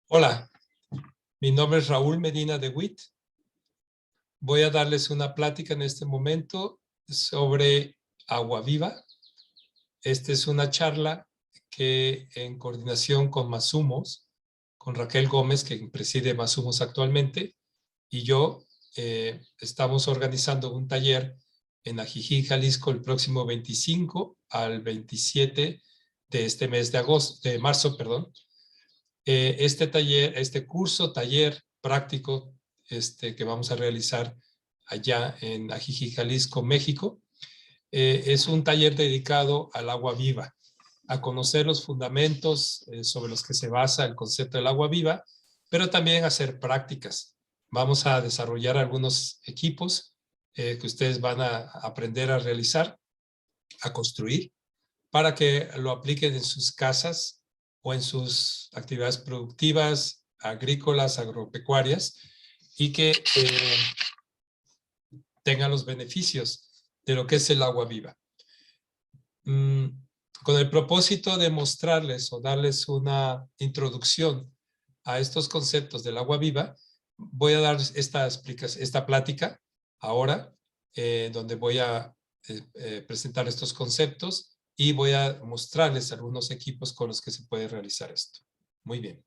Hola, mi nombre es Raúl Medina de Witt. Voy a darles una plática en este momento sobre agua viva. Esta es una charla que en coordinación con Masumos, con Raquel Gómez, que preside Masumos actualmente, y yo estamos organizando un taller en Ajijic, Jalisco, el próximo 25 al 27 de este mes de marzo, perdón. Este curso, taller práctico que vamos a realizar allá en Ajijic, Jalisco, México, es un taller dedicado al agua viva, a conocer los fundamentos sobre los que se basa el concepto del agua viva, pero también a hacer prácticas. Vamos a desarrollar algunos equipos que ustedes van a aprender a realizar, a construir, para que lo apliquen en sus casas o en sus actividades productivas, agrícolas, agropecuarias, y que tengan los beneficios de lo que es el agua viva. Con el propósito de mostrarles o darles una introducción a estos conceptos del agua viva, voy a dar esta plática ahora, donde voy a presentar estos conceptos y voy a mostrarles algunos equipos con los que se puede realizar esto. Muy bien.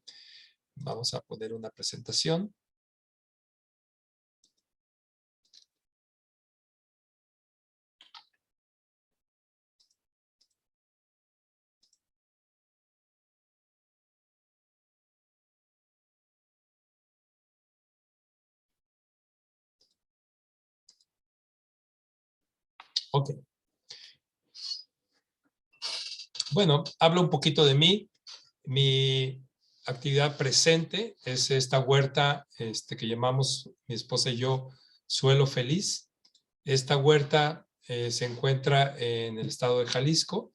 Vamos a poner una presentación. Ok. Bueno, hablo un poquito de mí. Mi actividad presente es esta huerta que llamamos mi esposa y yo Suelo Feliz. Esta huerta se encuentra en el estado de Jalisco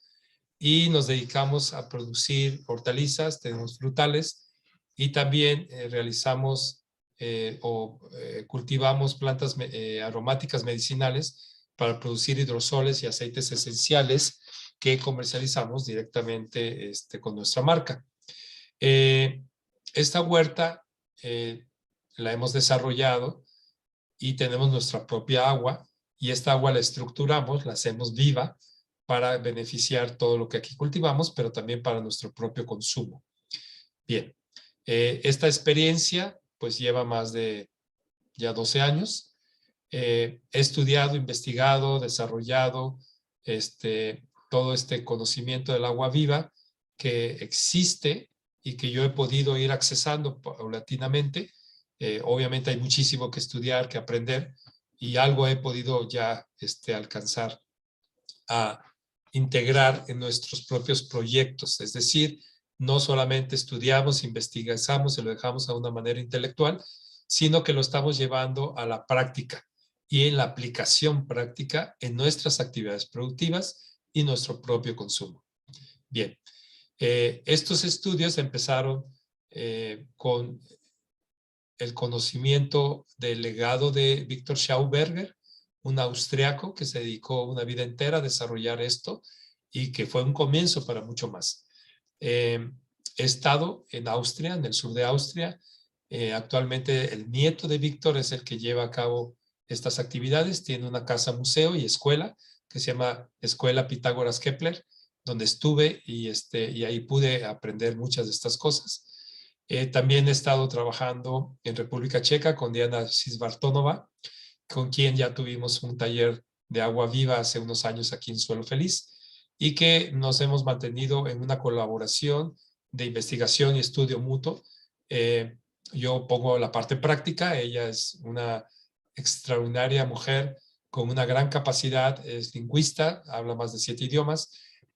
y nos dedicamos a producir hortalizas, tenemos frutales y también realizamos cultivamos plantas aromáticas medicinales para producir hidrosoles y aceites esenciales que comercializamos directamente con nuestra marca. Esta huerta la hemos desarrollado y tenemos nuestra propia agua y esta agua la estructuramos, la hacemos viva para beneficiar todo lo que aquí cultivamos, pero también para nuestro propio consumo. Bien, esta experiencia pues lleva más de ya 12 años. He estudiado, investigado, desarrollado todo este conocimiento del agua viva que existe y que yo he podido ir accesando paulatinamente. Obviamente hay muchísimo que estudiar, que aprender, y algo he podido ya alcanzar a integrar en nuestros propios proyectos. Es decir, no solamente estudiamos, investigamos y lo dejamos a una manera intelectual, sino que lo estamos llevando a la práctica y en la aplicación práctica en nuestras actividades productivas y nuestro propio consumo. Bien, estos estudios empezaron con el conocimiento del legado de Victor Schauberger, un austriaco que se dedicó una vida entera a desarrollar esto y que fue un comienzo para mucho más. He estado en Austria, en el sur de Austria. Actualmente el nieto de Víctor es el que lleva a cabo estas actividades. Tiene una casa museo y escuela que se llama Escuela Pitágoras Kepler, donde estuve y ahí pude aprender muchas de estas cosas. También he estado trabajando en República Checa con Diana Cisbartónova, con quien ya tuvimos un taller de agua viva hace unos años aquí en Suelo Feliz y que nos hemos mantenido en una colaboración de investigación y estudio mutuo. Yo pongo la parte práctica, ella es una extraordinaria mujer con una gran capacidad, es lingüista, habla más de 7 idiomas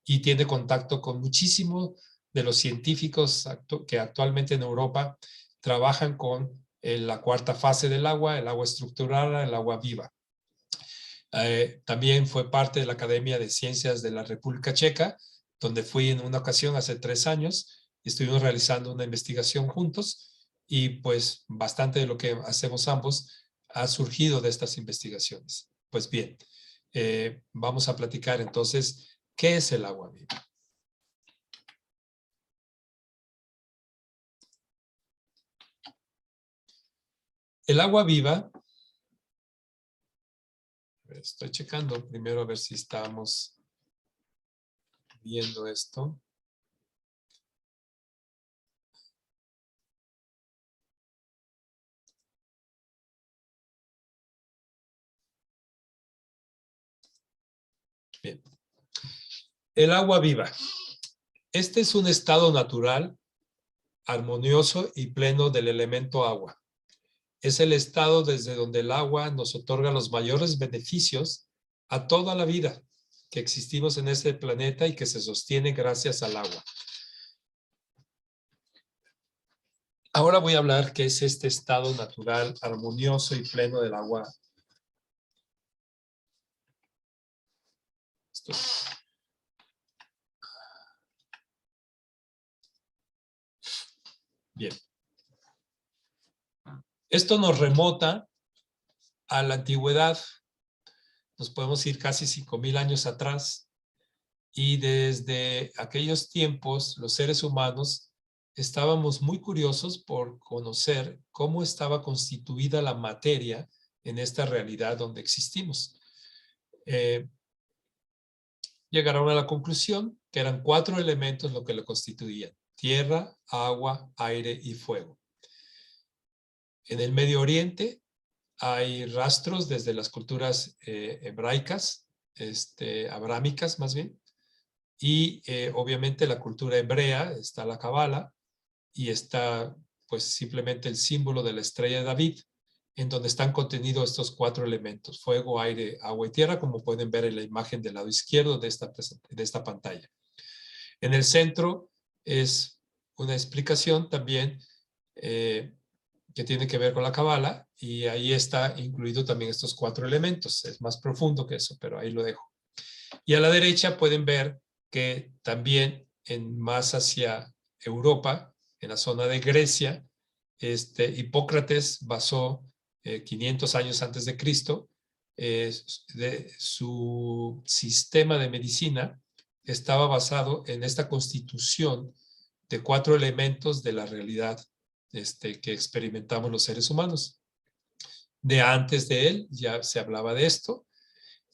y tiene contacto con muchísimo de los científicos que actualmente en Europa trabajan con la cuarta fase del agua, el agua estructurada, el agua viva. También fue parte de la Academia de Ciencias de la República Checa, donde fui en una ocasión hace 3 años. Estuvimos realizando una investigación juntos y pues bastante de lo que hacemos ambos ha surgido de estas investigaciones. Pues bien, vamos a platicar entonces, ¿qué es el agua viva? El agua viva, estoy checando primero a ver si estamos viendo esto. Bien. El agua viva. Este es un estado natural, armonioso y pleno del elemento agua. Es el estado desde donde el agua nos otorga los mayores beneficios a toda la vida que existimos en este planeta y que se sostiene gracias al agua. Ahora voy a hablar qué es este estado natural, armonioso y pleno del agua. Bien. Esto nos remota a la antigüedad. Nos podemos ir casi 5,000 años atrás. Y desde aquellos tiempos, los seres humanos estábamos muy curiosos por conocer cómo estaba constituida la materia en esta realidad donde existimos. Llegaron a la conclusión que eran 4 elementos lo que lo constituían: tierra, agua, aire y fuego. En el Medio Oriente hay rastros desde las culturas hebraicas, abrámicas más bien, y obviamente la cultura hebrea, está la Cabala, y está pues simplemente el símbolo de la estrella de David, en donde están contenidos estos 4 elementos: fuego, aire, agua y tierra, como pueden ver en la imagen del lado izquierdo de esta pantalla. En el centro es una explicación también que tiene que ver con la Cabala, y ahí está incluido también estos 4 elementos. Es más profundo que eso, pero ahí lo dejo. Y a la derecha pueden ver que también más hacia Europa, en la zona de Grecia, Hipócrates basó 500 años antes de Cristo, su sistema de medicina estaba basado en esta constitución de 4 elementos de la realidad que experimentamos los seres humanos. De antes de él ya se hablaba de esto,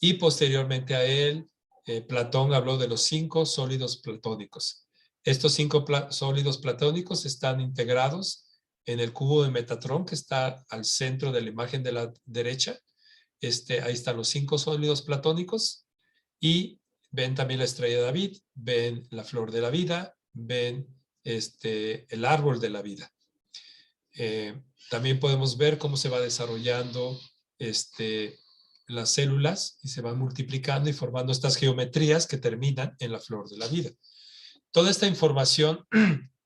y posteriormente a él, Platón habló de los 5 sólidos platónicos. Estos 5 sólidos platónicos están integrados en el cubo de Metatrón, que está al centro de la imagen de la derecha. Ahí están los 5 sólidos platónicos, y ven también la estrella de David, ven la flor de la vida, ven el árbol de la vida. También podemos ver cómo se va desarrollando las células, y se van multiplicando y formando estas geometrías que terminan en la flor de la vida. Toda esta información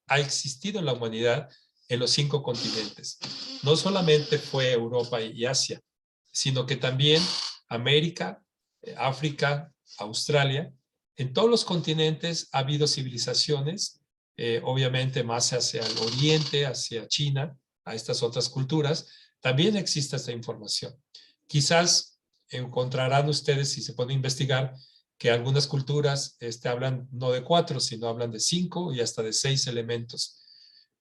ha existido en la humanidad en los 5 continentes. No solamente fue Europa y Asia, sino que también América, África, Australia. En todos los continentes ha habido civilizaciones, obviamente más hacia el oriente, hacia China, a estas otras culturas. También existe esta información. Quizás encontrarán ustedes, si se pueden investigar, que algunas culturas hablan no de 4, sino hablan de 5 y hasta de 6 elementos.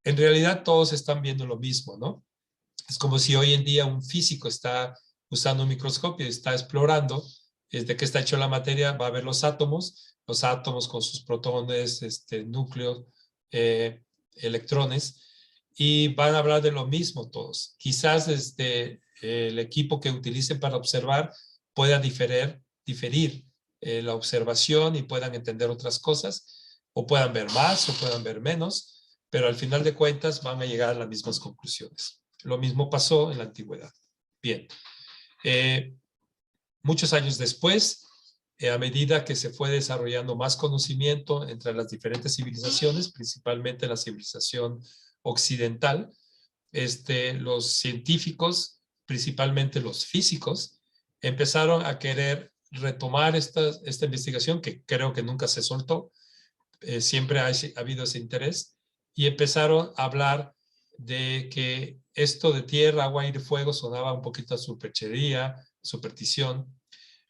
En realidad todos están viendo lo mismo, ¿no? Es como si hoy en día un físico está usando un microscopio y está explorando de qué está hecho la materia. Va a ver los átomos con sus protones, núcleos, electrones, y van a hablar de lo mismo todos. Quizás desde el equipo que utilicen para observar pueda diferir la observación y puedan entender otras cosas, o puedan ver más o puedan ver menos, pero al final de cuentas van a llegar a las mismas conclusiones. Lo mismo pasó en la antigüedad. Bien, muchos años después, a medida que se fue desarrollando más conocimiento entre las diferentes civilizaciones, principalmente la civilización occidental, los científicos, principalmente los físicos, empezaron a querer retomar esta investigación, que creo que nunca se soltó. Siempre ha habido ese interés, y empezaron a hablar de que esto de tierra, agua, aire y fuego sonaba un poquito a superchería, superstición,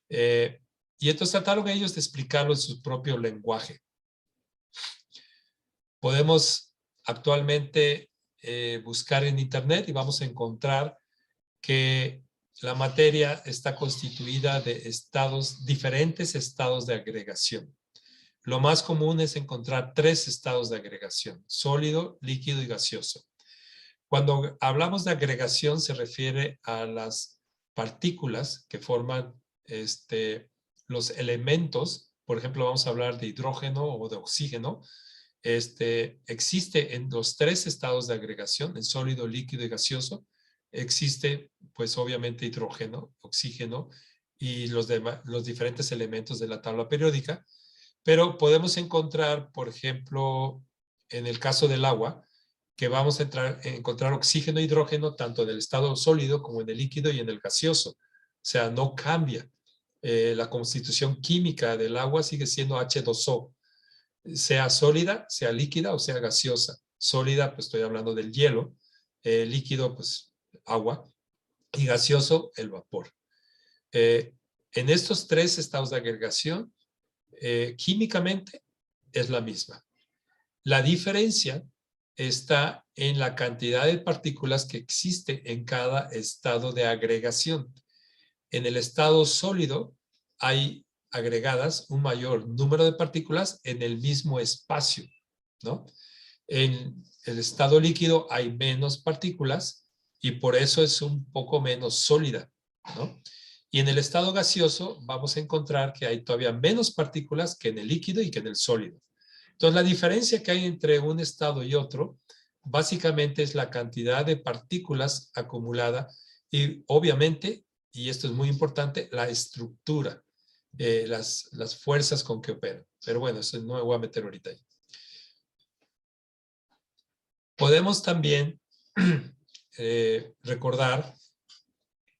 y entonces trataron ellos de explicarlo en su propio lenguaje. Podemos actualmente buscar en internet y vamos a encontrar que la materia está constituida de diferentes estados de agregación. Lo más común es encontrar 3 estados de agregación: sólido, líquido y gaseoso. Cuando hablamos de agregación se refiere a las partículas que forman los elementos. Por ejemplo, vamos a hablar de hidrógeno o de oxígeno. Existe en los 3 estados de agregación, en sólido, líquido y gaseoso. Existe, pues obviamente, hidrógeno, oxígeno y los diferentes elementos de la tabla periódica. Pero podemos encontrar, por ejemplo, en el caso del agua, que vamos a encontrar oxígeno e hidrógeno tanto en el estado sólido como en el líquido y en el gaseoso. O sea, no cambia. La constitución química del agua sigue siendo H2O, sea sólida, sea líquida o sea gaseosa. Sólida, pues estoy hablando del hielo. Líquido, pues agua. Y gaseoso, el vapor. En estos 3 estados de agregación, químicamente es la misma. La diferencia está en la cantidad de partículas que existe en cada estado de agregación. En el estado sólido hay agregadas un mayor número de partículas en el mismo espacio, ¿no? En el estado líquido hay menos partículas y por eso es un poco menos sólida, ¿no? Y en el estado gaseoso vamos a encontrar que hay todavía menos partículas que en el líquido y que en el sólido. Entonces, la diferencia que hay entre un estado y otro, básicamente es la cantidad de partículas acumulada y obviamente, y esto es muy importante, la estructura, las fuerzas con que operan. Pero bueno, eso no me voy a meter ahorita ahí. Podemos también recordar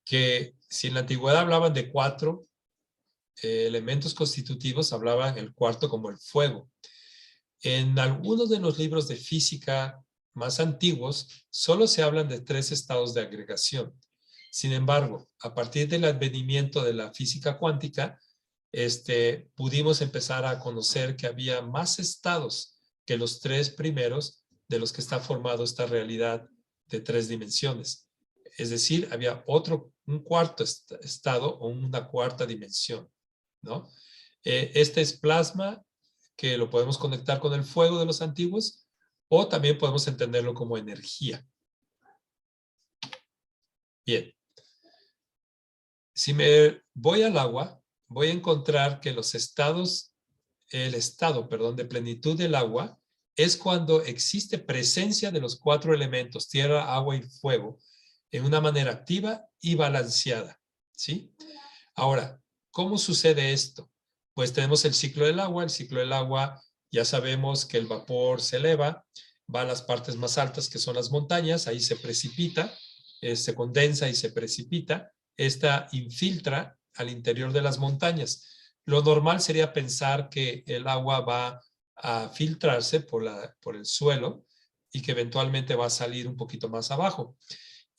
que si en la antigüedad hablaban de 4 elementos constitutivos, hablaban el cuarto como el fuego. En algunos de los libros de física más antiguos, solo se hablan de 3 estados de agregación. Sin embargo, a partir del advenimiento de la física cuántica, pudimos empezar a conocer que había más estados que los 3 primeros de los que está formado esta realidad de 3 dimensiones. Es decir, había un cuarto estado o una cuarta dimensión, ¿no? Este es plasma, que lo podemos conectar con el fuego de los antiguos, o también podemos entenderlo como energía. Bien. Si me voy al agua, voy a encontrar que el estado de plenitud del agua es cuando existe presencia de los 4 elementos, tierra, agua y fuego, en una manera activa y balanceada, ¿sí? Ahora, ¿cómo sucede esto? Pues tenemos el ciclo del agua. El ciclo del agua, ya sabemos que el vapor se eleva, va a las partes más altas, que son las montañas, ahí se precipita, se condensa y se precipita. Esta infiltra al interior de las montañas. Lo normal sería pensar que el agua va a filtrarse por el suelo y que eventualmente va a salir un poquito más abajo.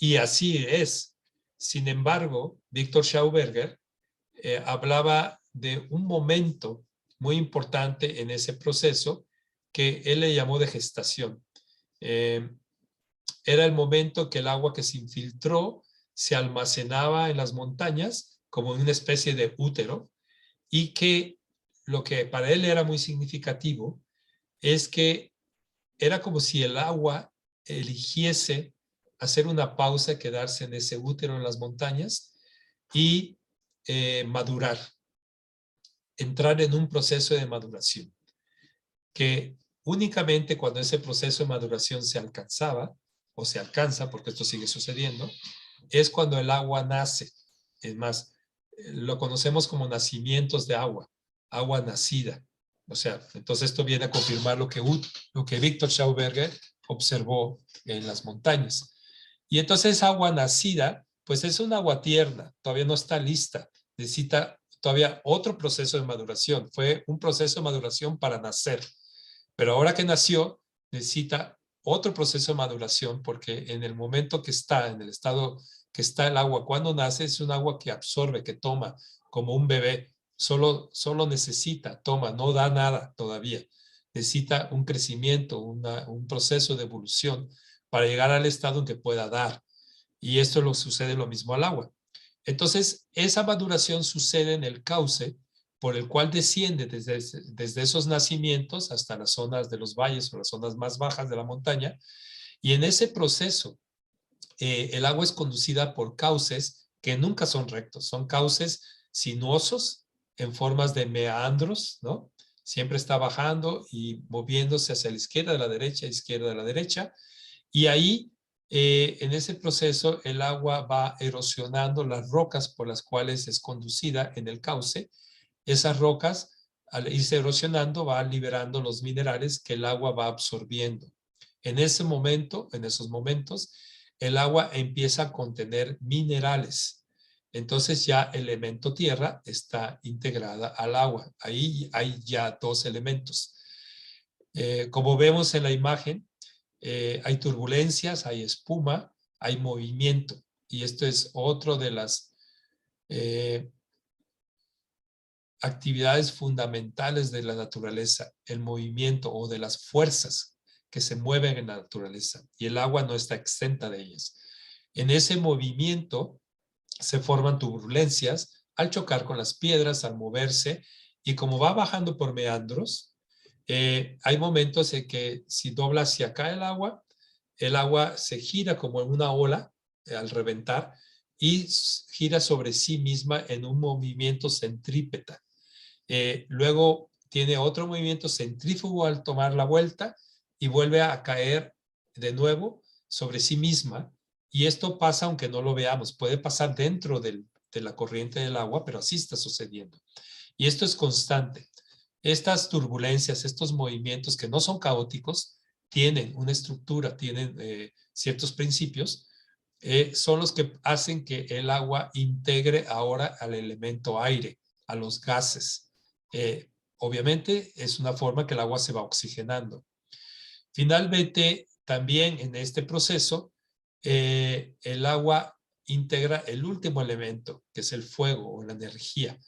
Y así es. Sin embargo, Victor Schauberger hablaba de un momento muy importante en ese proceso que él le llamó de gestación. Era el momento que el agua que se infiltró se almacenaba en las montañas como una especie de útero, y que lo que para él era muy significativo es que era como si el agua eligiese hacer una pausa, quedarse en ese útero en las montañas y madurar, entrar en un proceso de maduración, que únicamente cuando ese proceso de maduración se alcanzaba, o se alcanza, porque esto sigue sucediendo, es cuando el agua nace. Es más, lo conocemos como nacimientos de agua, agua nacida. O sea, entonces esto viene a confirmar lo que Victor Schauberger observó en las montañas. Y entonces agua nacida, pues es un agua tierna, todavía no está lista, necesita todavía otro proceso de maduración. Fue un proceso de maduración para nacer, pero ahora que nació, necesita otro proceso de maduración, porque en el momento que está, en el estado que está el agua cuando nace, es un agua que absorbe, que toma, como un bebé. Solo necesita, toma, no da nada todavía. Necesita un crecimiento, un proceso de evolución para llegar al estado en que pueda dar. Y esto sucede lo mismo al agua. Entonces, esa maduración sucede en el cauce por el cual desciende desde esos nacimientos hasta las zonas de los valles o las zonas más bajas de la montaña. Y en ese proceso, el agua es conducida por cauces que nunca son rectos, son cauces sinuosos en formas de meandros, ¿no? Siempre está bajando y moviéndose hacia la izquierda, de la derecha, izquierda, de la derecha. Y ahí, en ese proceso, el agua va erosionando las rocas por las cuales es conducida en el cauce. Esas rocas, al irse erosionando, van liberando los minerales que el agua va absorbiendo. En ese momento, en esos momentos, el agua empieza a contener minerales. Entonces ya el elemento tierra está integrada al agua. Ahí hay ya dos elementos. Como vemos en la imagen, hay turbulencias, hay espuma, hay movimiento. Y esto es otro de las actividades fundamentales de la naturaleza, el movimiento o de las fuerzas que se mueven en la naturaleza. Y el agua no está exenta de ellas. En ese movimiento se forman turbulencias al chocar con las piedras, al moverse, y como va bajando por meandros, hay momentos en que si dobla hacia acá el agua se gira como en una ola al reventar y gira sobre sí misma en un movimiento centrípeta. Luego tiene otro movimiento centrífugo al tomar la vuelta y vuelve a caer de nuevo sobre sí misma. Y esto pasa aunque no lo veamos, puede pasar dentro de la corriente del agua, pero así está sucediendo. Y esto es constante. Estas turbulencias, estos movimientos que no son caóticos, tienen una estructura, tienen ciertos principios, son los que hacen que el agua integre ahora al elemento aire, a los gases. Obviamente es una forma que el agua se va oxigenando. Finalmente, también en este proceso, el agua integra el último elemento, que es el fuego o la energía.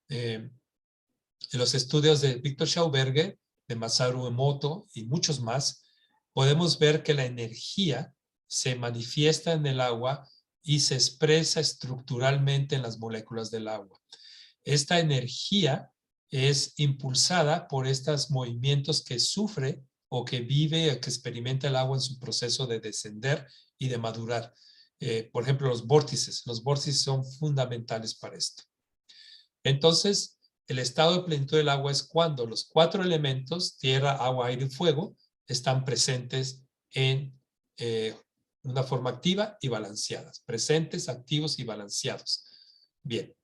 En los estudios de Victor Schauberger, de Masaru Emoto y muchos más, podemos ver que la energía se manifiesta en el agua y se expresa estructuralmente en las moléculas del agua. Esta energía es impulsada por estos movimientos que sufre o que vive o que experimenta el agua en su proceso de descender y de madurar. Por ejemplo, los vórtices. Los vórtices son fundamentales para esto. Entonces, el estado de plenitud del agua es cuando los cuatro elementos, tierra, agua, aire y fuego, están presentes en una forma activa y balanceadas. Presentes, activos y balanceados. Bien.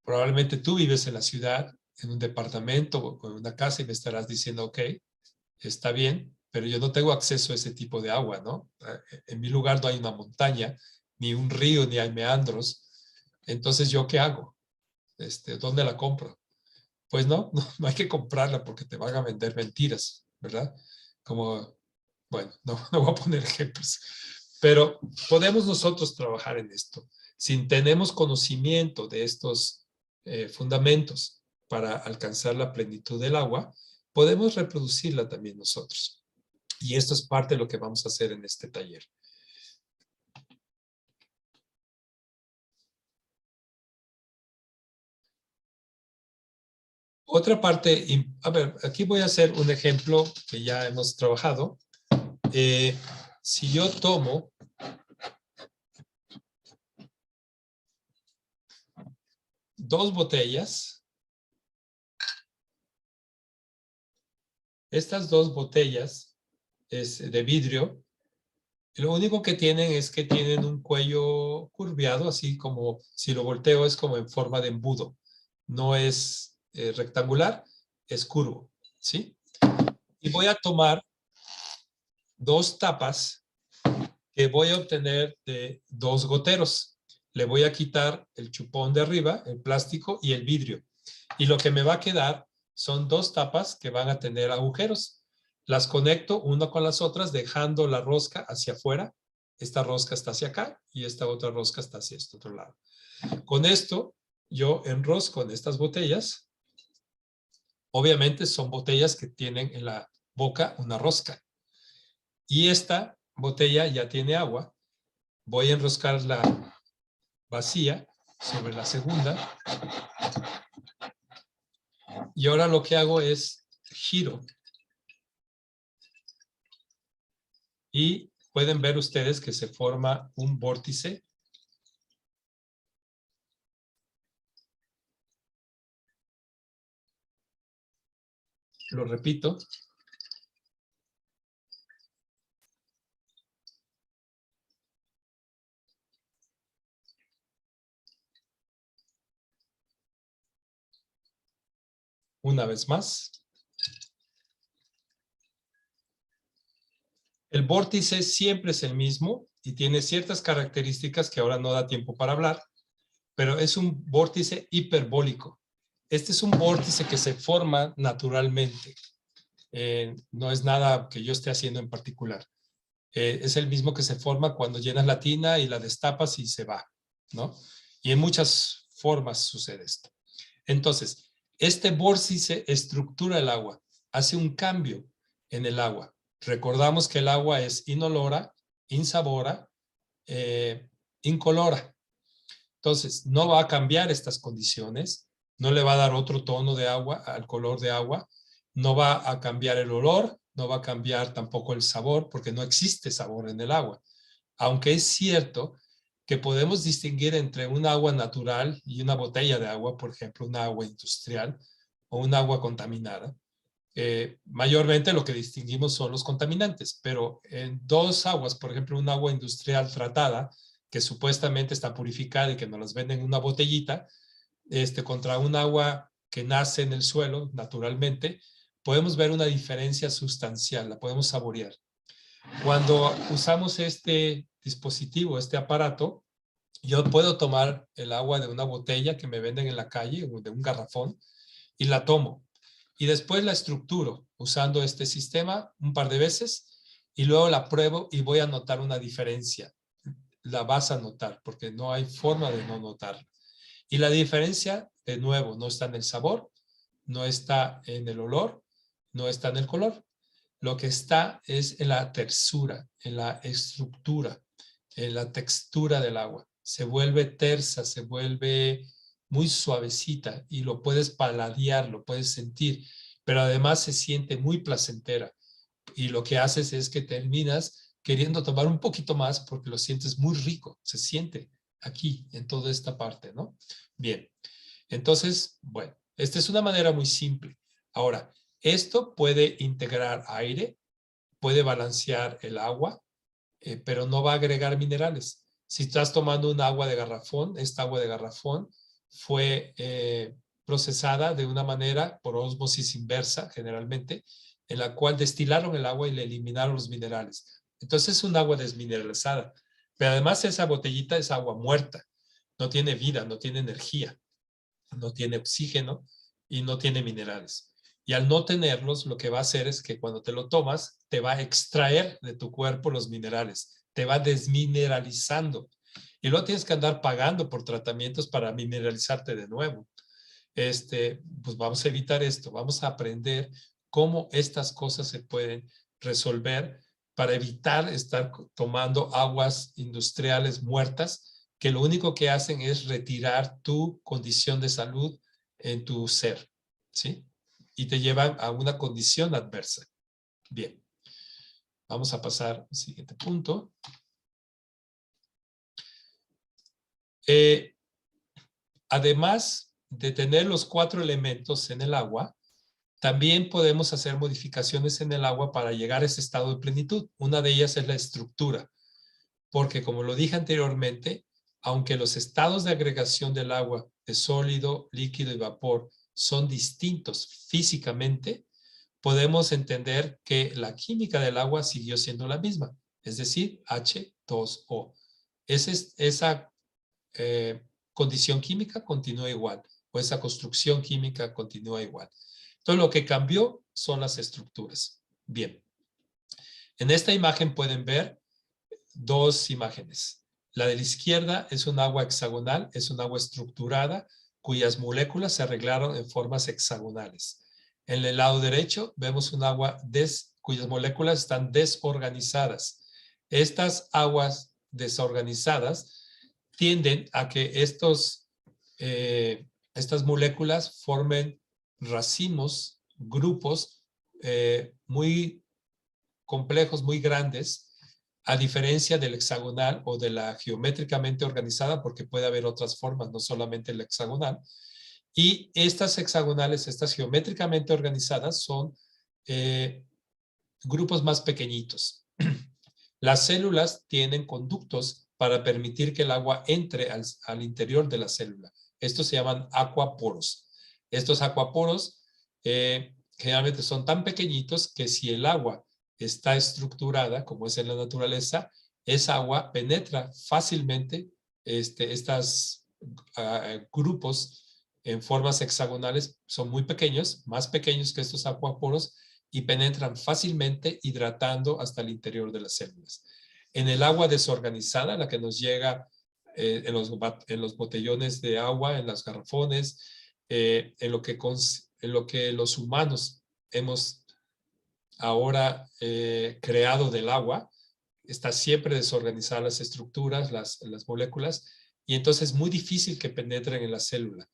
Probablemente tú vives en la ciudad, en un departamento o en una casa y me estarás diciendo, ok, está bien, pero yo no tengo acceso a ese tipo de agua, ¿no? En mi lugar no hay una montaña, ni un río, ni hay meandros. Entonces, ¿yo qué hago? ¿Dónde la compro? Pues no hay que comprarla porque te van a vender mentiras, ¿verdad? Como, bueno, no voy a poner ejemplos, pero podemos nosotros trabajar en esto. Si tenemos conocimiento de estos fundamentos para alcanzar la plenitud del agua, podemos reproducirla también nosotros. Y esto es parte de lo que vamos a hacer en este taller. Otra parte, a ver, aquí voy a hacer un ejemplo que ya hemos trabajado. Si yo tomo dos botellas, estas dos botellas es de vidrio, lo único que tienen es que tienen un cuello curviado, así como si lo volteo es como en forma de embudo. No es rectangular, es curvo, ¿sí? Y voy a tomar dos tapas que voy a obtener de dos goteros. Le voy a quitar el chupón de arriba, el plástico y el vidrio. Y lo que me va a quedar son dos tapas que van a tener agujeros. Las conecto una con las otras dejando la rosca hacia afuera. Esta rosca está hacia acá y esta otra rosca está hacia este otro lado. Con esto yo enrosco en estas botellas. Obviamente son botellas que tienen en la boca una rosca. Y esta botella ya tiene agua. Voy a enroscar la vacía sobre la segunda. Y ahora lo que hago es giro. Y pueden ver ustedes que se forma un vórtice. Lo repito. Una vez más. El vórtice siempre es el mismo y tiene ciertas características que ahora no da tiempo para hablar, pero es un vórtice hiperbólico. Este es un vórtice que se forma naturalmente. No es nada que yo esté haciendo en particular. Es el mismo que se forma cuando llenas la tina y la destapas y se va, ¿no? Y en muchas formas sucede esto. Entonces, este vórtice estructura el agua, hace un cambio en el agua. Recordamos que el agua es inolora, insabora, incolora. Entonces, no va a cambiar estas condiciones, no le va a dar otro tono de agua al color de agua, no va a cambiar el olor, no va a cambiar tampoco el sabor, porque no existe sabor en el agua. Aunque es cierto que podemos distinguir entre un agua natural y una botella de agua, por ejemplo, un agua industrial o un agua contaminada. Mayormente lo que distinguimos son los contaminantes, pero en dos aguas, por ejemplo, un agua industrial tratada, que supuestamente está purificada y que nos las venden en una botellita, contra un agua que nace en el suelo naturalmente, podemos ver una diferencia sustancial, la podemos saborear. Cuando usamos este dispositivo, este aparato, yo puedo tomar el agua de una botella que me venden en la calle o de un garrafón y la tomo. Y después la estructuro usando este sistema un par de veces y luego la pruebo y voy a notar una diferencia. La vas a notar porque no hay forma de no notarla. Y la diferencia, de nuevo, no está en el sabor, no está en el olor, no está en el color. Lo que está es en la tersura, en la estructura, en la textura del agua. Se vuelve tersa, se vuelve muy suavecita y lo puedes paladear, lo puedes sentir, pero además se siente muy placentera. Y lo que haces es que terminas queriendo tomar un poquito más porque lo sientes muy rico, se siente aquí, en toda esta parte, ¿no? Bien, entonces, bueno, esta es una manera muy simple. Ahora, esto puede integrar aire, puede balancear el agua, pero no va a agregar minerales. Si estás tomando un agua de garrafón, esta agua de garrafón fue procesada de una manera por ósmosis inversa, generalmente, en la cual destilaron el agua y le eliminaron los minerales. Entonces es un agua desmineralizada. Pero además esa botellita es agua muerta. No tiene vida, no tiene energía, no tiene oxígeno y no tiene minerales. Y al no tenerlos, lo que va a hacer es que cuando te lo tomas, te va a extraer de tu cuerpo los minerales, te va desmineralizando. Y luego tienes que andar pagando por tratamientos para mineralizarte de nuevo. Pues vamos a evitar esto, vamos a aprender cómo estas cosas se pueden resolver para evitar estar tomando aguas industriales muertas que lo único que hacen es retirar tu condición de salud en tu ser, ¿sí? Y te llevan a una condición adversa. Bien, vamos a pasar al siguiente punto. Además de tener los 4 elementos en el agua, también podemos hacer modificaciones en el agua para llegar a ese estado de plenitud. Una de ellas es la estructura, porque como lo dije anteriormente, aunque los estados de agregación del agua de sólido, líquido y vapor son distintos físicamente, podemos entender que la química del agua siguió siendo la misma, es decir, H2O. Esa condición química continúa igual, o esa construcción química continúa igual. Entonces, lo que cambió son las estructuras. Bien, en esta imagen pueden ver dos imágenes. La de la izquierda es un agua hexagonal, es un agua estructurada, cuyas moléculas se arreglaron en formas hexagonales. En el lado derecho vemos un agua cuyas moléculas están desorganizadas. Estas aguas desorganizadas tienden a que estas moléculas formen racimos, grupos muy complejos, muy grandes, a diferencia del hexagonal o de la geométricamente organizada, porque puede haber otras formas, no solamente el hexagonal. Y estas hexagonales, estas geométricamente organizadas, son grupos más pequeñitos. Las células tienen conductos para permitir que el agua entre al interior de la célula. Estos se llaman acuaporos. Estos acuaporos generalmente son tan pequeñitos que si el agua está estructurada, como es en la naturaleza, esa agua penetra fácilmente estos grupos en formas hexagonales. Son muy pequeños, más pequeños que estos acuaporos, y penetran fácilmente hidratando hasta el interior de las células. En el agua desorganizada, la que nos llega en los botellones de agua, en los garrafones, en lo que los humanos hemos ahora creado del agua, está siempre desorganizadas las estructuras, las moléculas, y entonces es muy difícil que penetren en la célula.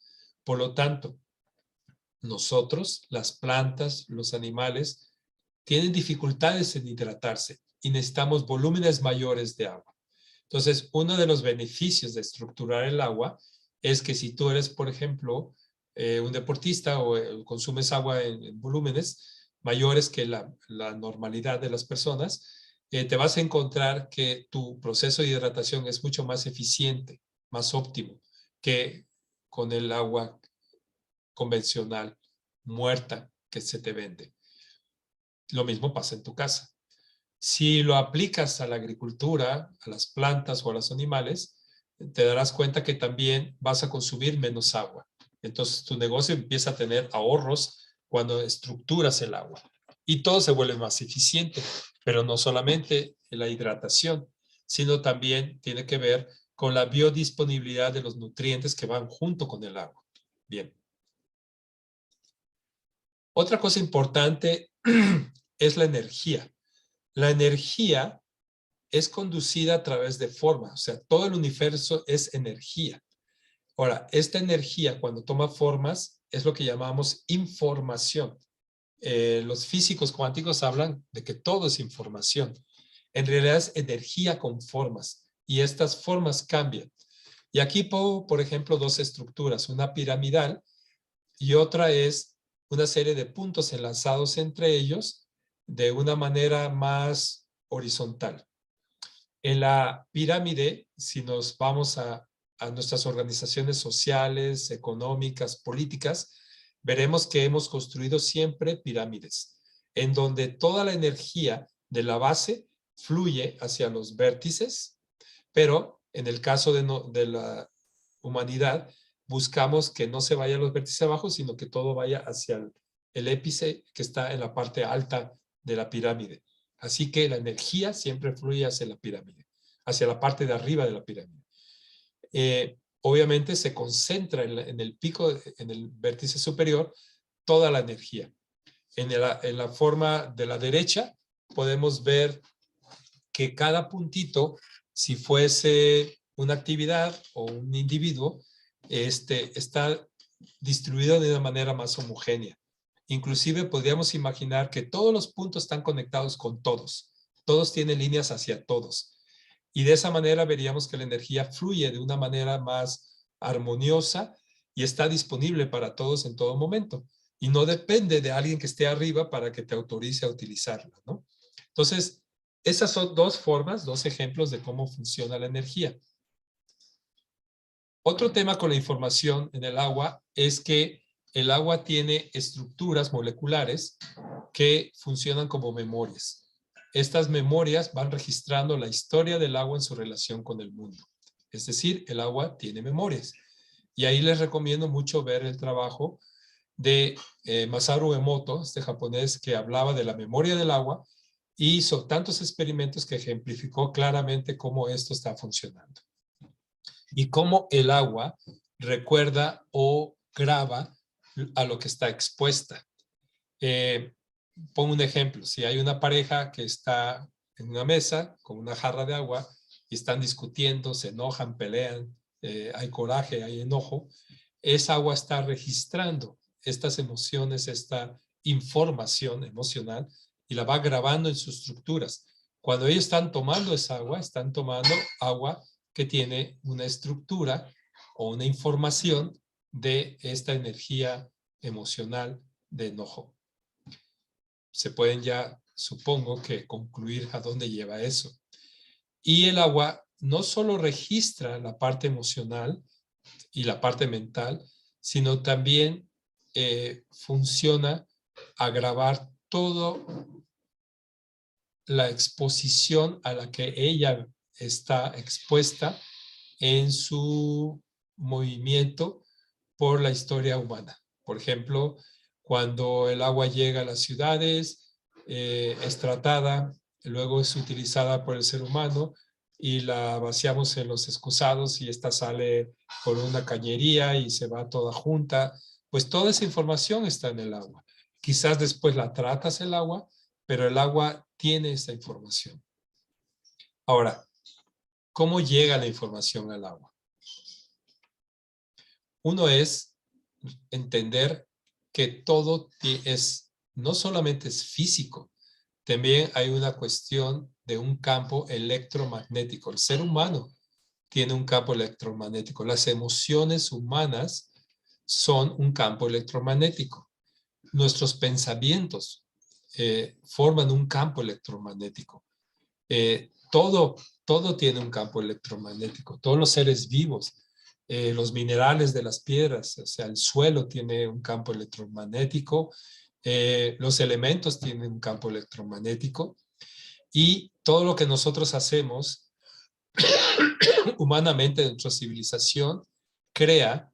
Por lo tanto, nosotros, las plantas, los animales, tienen dificultades en hidratarse y necesitamos volúmenes mayores de agua. Entonces, uno de los beneficios de estructurar el agua es que si tú eres, por ejemplo, un deportista o consumes agua en volúmenes mayores que la normalidad de las personas, te vas a encontrar que tu proceso de hidratación es mucho más eficiente, más óptimo que con el agua convencional, muerta, que se te vende. Lo mismo pasa en tu casa. Si lo aplicas a la agricultura, a las plantas o a los animales, te darás cuenta que también vas a consumir menos agua. Entonces tu negocio empieza a tener ahorros cuando estructuras el agua. Y todo se vuelve más eficiente, pero no solamente en la hidratación, sino también tiene que ver con la biodisponibilidad de los nutrientes que van junto con el agua. Bien. Otra cosa importante es la energía. La energía es conducida a través de formas, o sea, todo el universo es energía. Ahora, esta energía cuando toma formas es lo que llamamos información. Los físicos cuánticos hablan de que todo es información. En realidad es energía con formas y estas formas cambian. Y aquí pongo, por ejemplo, dos estructuras, una piramidal y otra es una serie de puntos enlazados entre ellos de una manera más horizontal. En la pirámide, si nos vamos a nuestras organizaciones sociales, económicas, políticas, veremos que hemos construido siempre pirámides, en donde toda la energía de la base fluye hacia los vértices, pero en el caso de la humanidad, buscamos que no se vaya a los vértices abajo, sino que todo vaya hacia el épice que está en la parte alta de la pirámide. Así que la energía siempre fluye hacia la pirámide, hacia la parte de arriba de la pirámide. Obviamente se concentra en el pico, en el vértice superior, toda la energía. En la forma de la derecha podemos ver que cada puntito, si fuese una actividad o un individuo, está distribuido de una manera más homogénea. Inclusive podríamos imaginar que todos los puntos están conectados con todos. Todos tienen líneas hacia todos. Y de esa manera veríamos que la energía fluye de una manera más armoniosa y está disponible para todos en todo momento. Y no depende de alguien que esté arriba para que te autorice a utilizarla, ¿no? Entonces, esas son dos formas, dos ejemplos de cómo funciona la energía. Otro tema con la información en el agua es que el agua tiene estructuras moleculares que funcionan como memorias. Estas memorias van registrando la historia del agua en su relación con el mundo. Es decir, el agua tiene memorias. Y ahí les recomiendo mucho ver el trabajo de Masaru Emoto, este japonés que hablaba de la memoria del agua y hizo tantos experimentos que ejemplificó claramente cómo esto está funcionando. Y cómo el agua recuerda o graba a lo que está expuesta. Pongo un ejemplo. Si hay una pareja que está en una mesa con una jarra de agua y están discutiendo, se enojan, pelean, hay coraje, hay enojo, esa agua está registrando estas emociones, esta información emocional y la va grabando en sus estructuras. Cuando ellos están tomando esa agua, están tomando agua que tiene una estructura o una información de esta energía emocional de enojo. Se pueden ya, supongo que concluir a dónde lleva eso. Y el agua no solo registra la parte emocional y la parte mental, sino también funciona a grabar todo la exposición a la que ella está expuesta en su movimiento por la historia humana. Por ejemplo, cuando el agua llega a las ciudades, es tratada, luego es utilizada por el ser humano y la vaciamos en los excusados y esta sale por una cañería y se va toda junta. Pues toda esa información está en el agua. Quizás después la tratas el agua, pero el agua tiene esa información. Ahora, ¿cómo llega la información al agua? Uno es entender que todo no solamente es físico, también hay una cuestión de un campo electromagnético. El ser humano tiene un campo electromagnético. Las emociones humanas son un campo electromagnético. Nuestros pensamientos forman un campo electromagnético. Todo tiene un campo electromagnético. Todos los seres vivos, los minerales de las piedras, o sea, el suelo tiene un campo electromagnético, los elementos tienen un campo electromagnético y todo lo que nosotros hacemos humanamente en nuestra civilización crea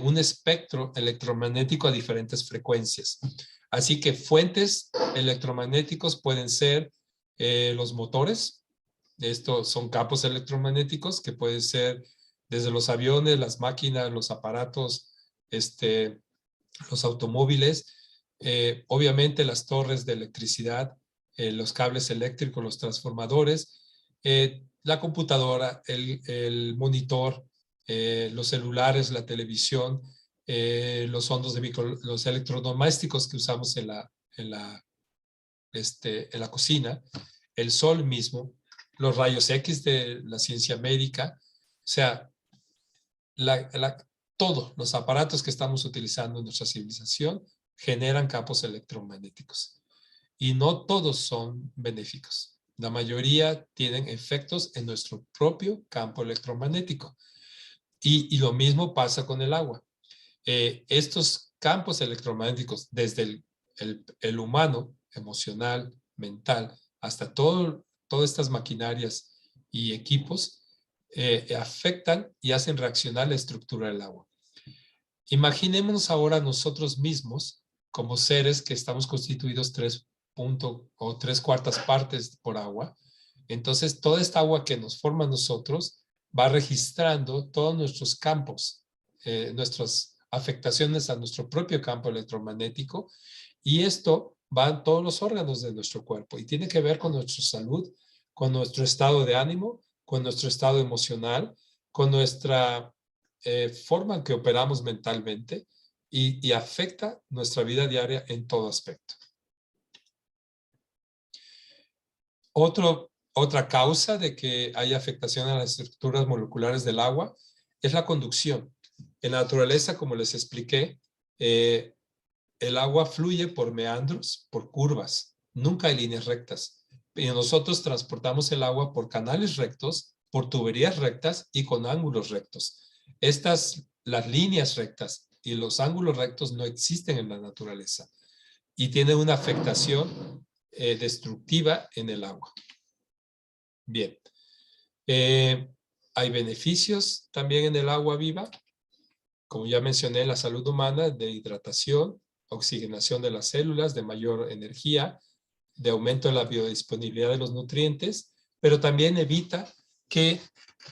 un espectro electromagnético a diferentes frecuencias. Así que fuentes electromagnéticos pueden ser los motores. Estos son campos electromagnéticos que pueden ser desde los aviones, las máquinas, los aparatos, los automóviles, obviamente las torres de electricidad, los cables eléctricos, los transformadores, la computadora, el monitor, los celulares, la televisión, los hondos los electrodomésticos que usamos en la cocina, el sol mismo, los rayos X de la ciencia médica, o sea, todos los aparatos que estamos utilizando en nuestra civilización generan campos electromagnéticos. Y no todos son benéficos. La mayoría tienen efectos en nuestro propio campo electromagnético. Y lo mismo pasa con el agua. Estos campos electromagnéticos, desde el humano, emocional, mental, hasta todas estas maquinarias y equipos, afectan y hacen reaccionar la estructura del agua. Imaginémonos ahora nosotros mismos como seres que estamos constituidos 3/4 partes por agua. Entonces, toda esta agua que nos forma a nosotros va registrando todos nuestros campos, nuestras afectaciones a nuestro propio campo electromagnético, y esto va en todos los órganos de nuestro cuerpo y tiene que ver con nuestra salud, con nuestro estado de ánimo, con nuestro estado emocional, con nuestra forma en que operamos mentalmente y afecta nuestra vida diaria en todo aspecto. Otra causa de que haya afectación a las estructuras moleculares del agua es la conducción. En la naturaleza, como les expliqué, el agua fluye por meandros, por curvas, nunca hay líneas rectas. Y nosotros transportamos el agua por canales rectos, por tuberías rectas y con ángulos rectos. Las líneas rectas y los ángulos rectos no existen en la naturaleza y tienen una afectación destructiva en el agua. Bien, hay beneficios también en el agua viva, como ya mencioné, la salud humana, de hidratación, oxigenación de las células, de mayor energía, de aumento de la biodisponibilidad de los nutrientes, pero también evita que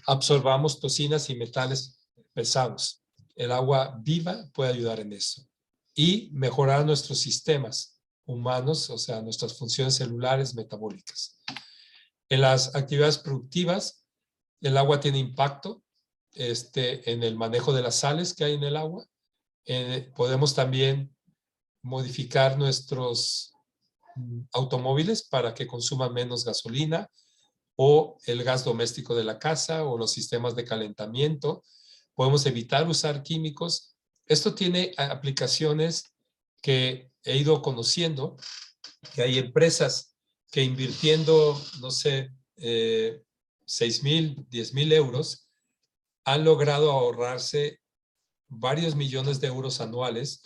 absorbamos toxinas y metales pesados. El agua viva puede ayudar en eso y mejorar nuestros sistemas humanos, o sea, nuestras funciones celulares metabólicas. En las actividades productivas, el agua tiene impacto en el manejo de las sales que hay en el agua. Podemos también modificar nuestros automóviles para que consuman menos gasolina, o el gas doméstico de la casa, o los sistemas de calentamiento. Podemos evitar usar químicos. Esto tiene aplicaciones que he ido conociendo, que hay empresas que invirtiendo, no sé, 6,000, 10,000 euros, han logrado ahorrarse varios millones de euros anuales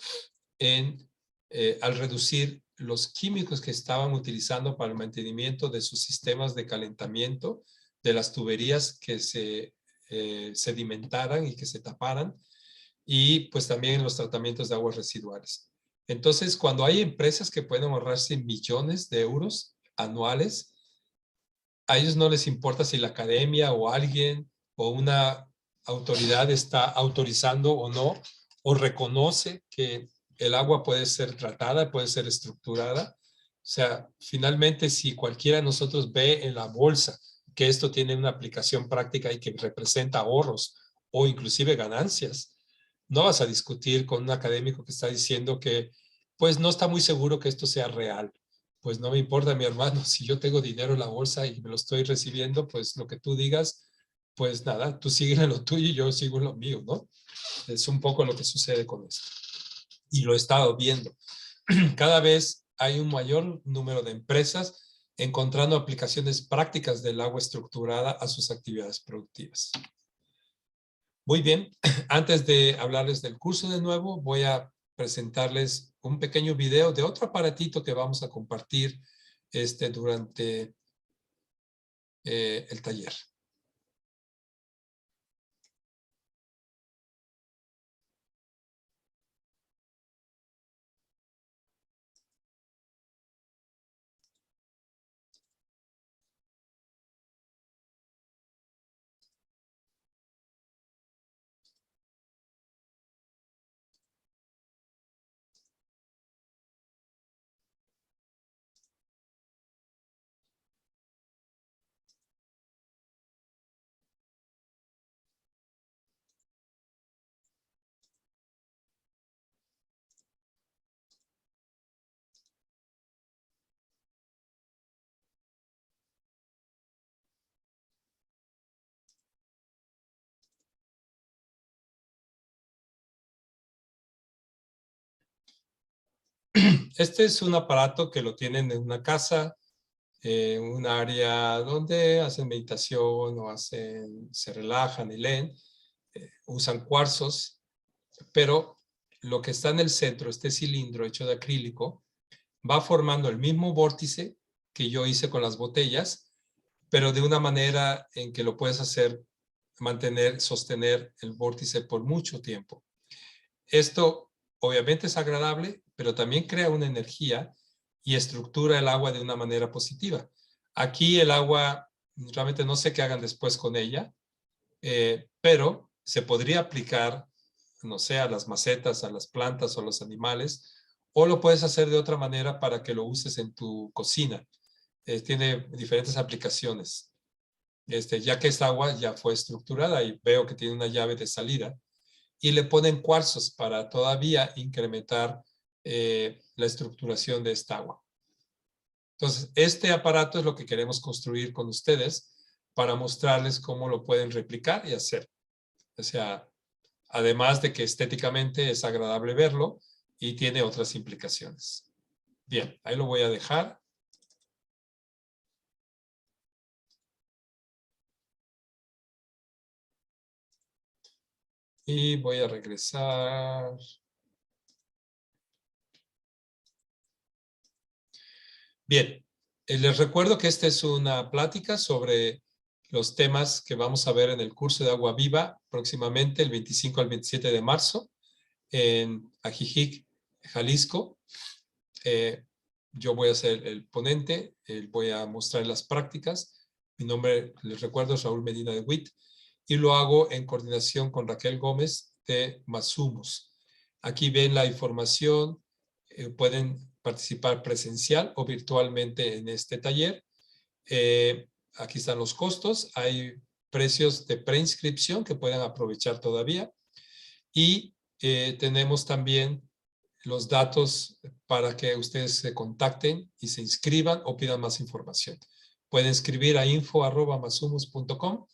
al reducir los químicos que estaban utilizando para el mantenimiento de sus sistemas de calentamiento, de las tuberías que se sedimentaran y que se taparan, y pues también los tratamientos de aguas residuales. Entonces, cuando hay empresas que pueden ahorrarse millones de euros anuales, a ellos no les importa si la academia o alguien o una autoridad está autorizando o no, o reconoce que el agua puede ser tratada, puede ser estructurada. O sea, finalmente, si cualquiera de nosotros ve en la bolsa que esto tiene una aplicación práctica y que representa ahorros o inclusive ganancias, no vas a discutir con un académico que está diciendo que pues no está muy seguro que esto sea real. Pues no me importa, mi hermano, si yo tengo dinero en la bolsa y me lo estoy recibiendo, pues lo que tú digas, pues nada, tú sigues en lo tuyo y yo sigo en lo mío, ¿no? Es un poco lo que sucede con esto. Y lo he estado viendo. Cada vez hay un mayor número de empresas encontrando aplicaciones prácticas del agua estructurada a sus actividades productivas. Muy bien, antes de hablarles del curso de nuevo, voy a presentarles un pequeño video de otro aparatito que vamos a compartir durante el taller. Este es un aparato que lo tienen en una casa, un área donde hacen meditación o se relajan y leen, usan cuarzos, pero lo que está en el centro, este cilindro hecho de acrílico, va formando el mismo vórtice que yo hice con las botellas, pero de una manera en que lo puedes hacer, sostener el vórtice por mucho tiempo. Esto obviamente es agradable, pero también crea una energía y estructura el agua de una manera positiva. Aquí el agua, realmente no sé qué hagan después con ella, pero se podría aplicar, no sé, a las macetas, a las plantas o a los animales, o lo puedes hacer de otra manera para que lo uses en tu cocina. Tiene diferentes aplicaciones. Ya que esta agua ya fue estructurada y veo que tiene una llave de salida, y le ponen cuarzos para todavía incrementar la estructuración de esta agua. Entonces, este aparato es lo que queremos construir con ustedes para mostrarles cómo lo pueden replicar y hacer. O sea, además de que estéticamente es agradable verlo y tiene otras implicaciones. Bien, ahí lo voy a dejar. Y voy a regresar. Bien, les recuerdo que esta es una plática sobre los temas que vamos a ver en el curso de Agua Viva próximamente el 25 al 27 de marzo en Ajijic, Jalisco. Yo voy a ser el ponente, voy a mostrar las prácticas. Mi nombre, les recuerdo, es Raúl Medina de Witt y lo hago en coordinación con Raquel Gómez de Masumos. Aquí ven la información, pueden participar presencial o virtualmente en este taller. aquí están los costos. Hay precios de preinscripción que pueden aprovechar todavía. Y tenemos también los datos para que ustedes se contacten y se inscriban o pidan más información. Pueden escribir a info@masumos.com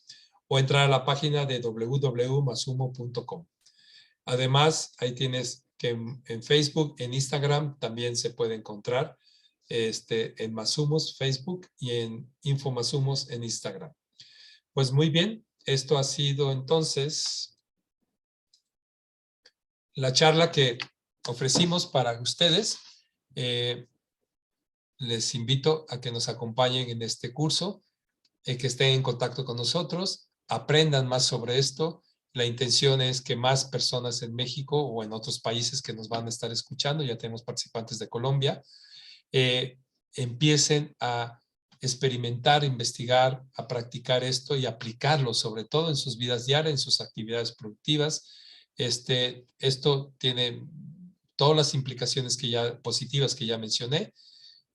o entrar a la página de www.masumo.com. Además, ahí tienes que en Facebook, en Instagram también se puede encontrar en Masumos Facebook y en Info Masumos en Instagram. Pues muy bien, esto ha sido entonces la charla que ofrecimos para ustedes. Les invito a que nos acompañen en este curso, que estén en contacto con nosotros, aprendan más sobre esto. La intención es que más personas en México o en otros países que nos van a estar escuchando, ya tenemos participantes de Colombia, empiecen a experimentar, investigar, a practicar esto y aplicarlo sobre todo en sus vidas diarias, en sus actividades productivas. Esto tiene todas las implicaciones positivas que ya mencioné,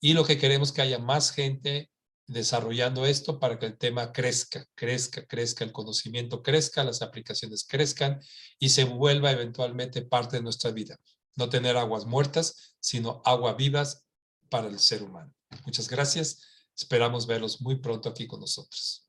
y lo que queremos es que haya más gente desarrollando esto para que el tema crezca, el conocimiento crezca, las aplicaciones crezcan y se vuelva eventualmente parte de nuestra vida. No tener aguas muertas, sino aguas vivas para el ser humano. Muchas gracias. Esperamos verlos muy pronto aquí con nosotros.